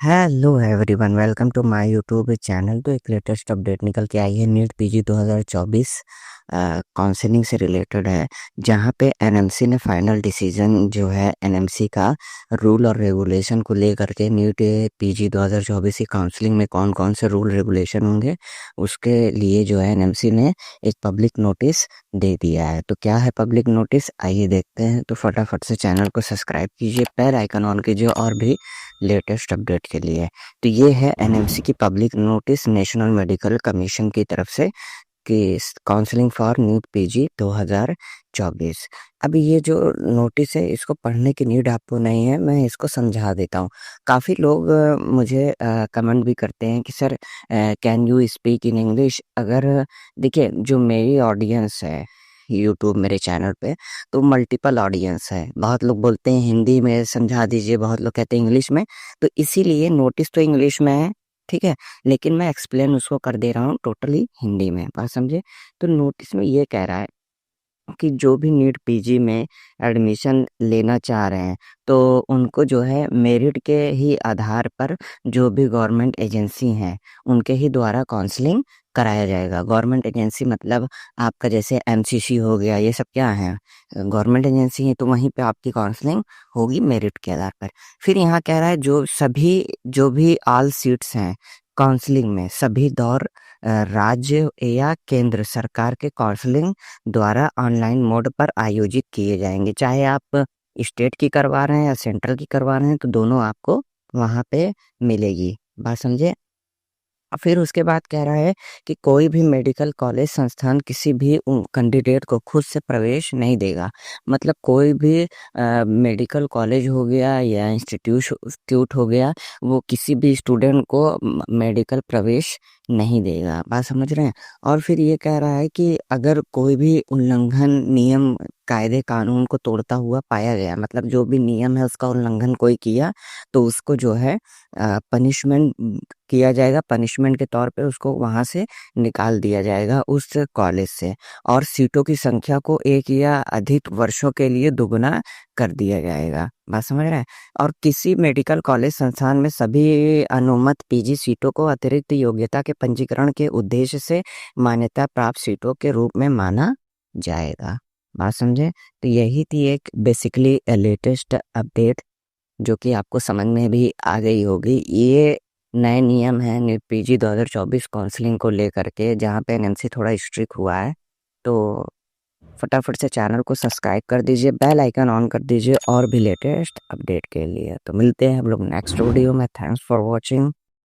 Hello everyone, welcome to my YouTube channel. तो एक latest update निकल के आई है। नीट पीजी 2024 काउंसलिंग से रिलेटेड है, जहां पे एनएमसी ने फाइनल डिसीजन जो है एनएमसी का रूल और रेगुलेशन को लेकर के नीट पीजी 2024 की काउंसलिंग में कौन कौन से रूल रेगुलेशन होंगे उसके लिए जो है एनएमसी ने एक पब्लिक नोटिस दे दिया है। तो क्या है पब्लिक नोटिस, आइए देखते हैं। तो फटाफट से चैनल को सब्सक्राइब कीजिए, बेल आइकन ऑन कीजिए और भी लेटेस्ट अपडेट के लिए। तो ये है एनएमसी की public notice national medical commission की तरफ से कि काउंसलिंग फॉर नीट पीजी 2024। अभी ये जो नोटिस है इसको पढ़ने की नीड आपको नहीं है, मैं इसको समझा देता हूँ। काफ़ी लोग मुझे कमेंट भी करते हैं कि sir can you speak in English. अगर देखिए, जो मेरी ऑडियंस है यूट्यूब मेरे चैनल पे, तो मल्टीपल ऑडियंस है। बहुत लोग बोलते हैं हिंदी में समझा दीजिए, बहुत लोग कहते हैं इंग्लिश में। तो इसीलिए नोटिस तो इंग्लिश में है, ठीक है, लेकिन मैं एक्सप्लेन उसको कर दे रहा हूँ टोटली हिंदी में, बात समझे। तो नोटिस में ये कह रहा है कि जो भी नीट पीजी में एडमिशन लेना चाह रहे हैं, तो उनको जो है मेरिट के ही आधार पर जो भी गवर्नमेंट एजेंसी हैं उनके ही द्वारा काउंसलिंग कराया जाएगा। गवर्नमेंट एजेंसी मतलब आपका जैसे एमसीसी हो गया, ये सब क्या है, गवर्नमेंट एजेंसी है। तो वहीं पे आपकी काउंसलिंग होगी मेरिट के आधार पर। फिर यहाँ कह रहा है जो भी ऑल सीट्स हैं काउंसलिंग में, सभी दौर राज्य या केंद्र सरकार के काउंसलिंग द्वारा ऑनलाइन मोड पर आयोजित किए जाएंगे। चाहे आप स्टेट की करवा रहे हैं या सेंट्रल की करवा रहे हैं, तो दोनों आपको वहां पे मिलेगी, बात समझे। फिर उसके बाद कह रहा है कि कोई भी मेडिकल कॉलेज संस्थान किसी भी कैंडिडेट को खुद से प्रवेश नहीं देगा। मतलब कोई भी मेडिकल कॉलेज हो गया या इंस्टीट्यूट हो गया, वो किसी भी स्टूडेंट को मेडिकल प्रवेश नहीं देगा, बात समझ रहे हैं। और फिर ये कह रहा है कि अगर कोई भी उल्लंघन नियम कायदे कानून को तोड़ता हुआ पाया गया, मतलब जो भी नियम है उसका उल्लंघन कोई किया, तो उसको जो है पनिशमेंट किया जाएगा। पनिशमेंट के तौर पे उसको वहां से निकाल दिया जाएगा उस कॉलेज से, और सीटों की संख्या को एक या अधिक वर्षों के लिए दुगुना कर दिया जाएगा, बात समझ रहे हैं। और किसी मेडिकल कॉलेज संस्थान में सभी अनुमत पीजी सीटों को अतिरिक्त योग्यता के पंजीकरण के उद्देश्य से मान्यता प्राप्त सीटों के रूप में माना जाएगा, बात समझे। तो यही थी एक बेसिकली लेटेस्ट अपडेट, जो कि आपको समझ में भी आ गई होगी। ये नए नियम है नीट पीजी 2024 काउंसलिंग को लेकर के, जहाँ पे एनएमसी थोड़ा स्ट्रिक्ट हुआ है। तो फटाफट से चैनल को सब्सक्राइब कर दीजिए, बेल आइकन ऑन कर दीजिए और भी लेटेस्ट अपडेट के लिए। तो मिलते हैं हम लोग नेक्स्ट वीडियो में। Thanks for watching.